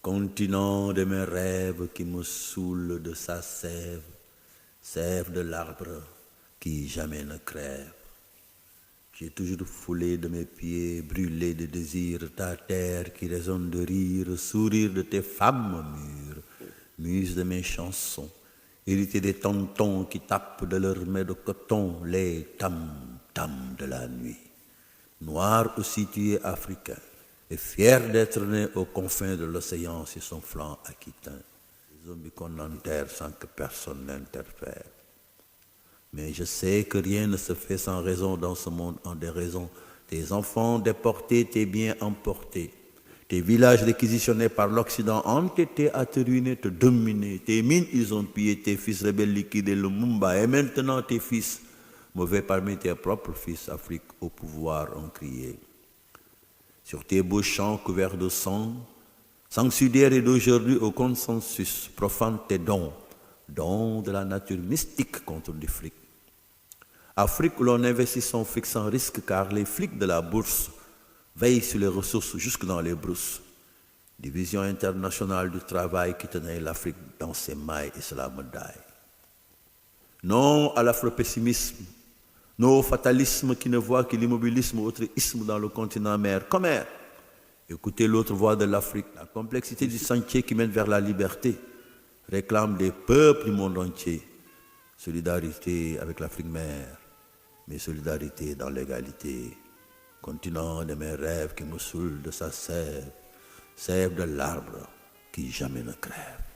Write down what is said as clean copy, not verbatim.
continent de mes rêves qui me saoule de sa sève, sève de l'arbre qui jamais ne crève. J'ai toujours foulé de mes pieds, brûlé de désir, ta terre qui résonne de rire, sourire de tes femmes mûres, muse de mes chansons, hérité des tontons qui tapent de leurs mains de coton les tam-tams de la nuit. Noir aussi tu es africain, et fier d'être né aux confins de l'océan sur son flanc aquitain. Les zombies qu'on enterre sans que personne n'interfère. Mais je sais que rien ne se fait sans raison dans ce monde en déraison. Tes enfants déportés, tes biens emportés, tes villages réquisitionnés par l'Occident entêtés à te ruiner, te dominer. Tes mines, ils ont pillé tes fils rebelles liquidés le Mumba. Et maintenant tes fils, mauvais parmi tes propres fils, Afrique au pouvoir ont crié. Sur tes beaux champs couverts de sang, sans d'hier et d'aujourd'hui au consensus, profane tes dons, dons de la nature mystique contre les flics. Afrique où l'on investit son fric sans risque car les flics de la bourse veillent sur les ressources jusque dans les brousses. Division internationale du travail qui tenait l'Afrique dans ses mailles et cela me daille. Non à l'afropessimisme, non au fatalisme qui ne voit que l'immobilisme ou autre isme dans le continent mère. Commère, écoutez l'autre voix de l'Afrique. La complexité du sentier qui mène vers la liberté réclame des peuples du monde entier. Solidarité avec l'Afrique mère, mais solidarité dans l'égalité. Continent de mes rêves qui me saoule de sa sève, sève de l'arbre qui jamais ne crève.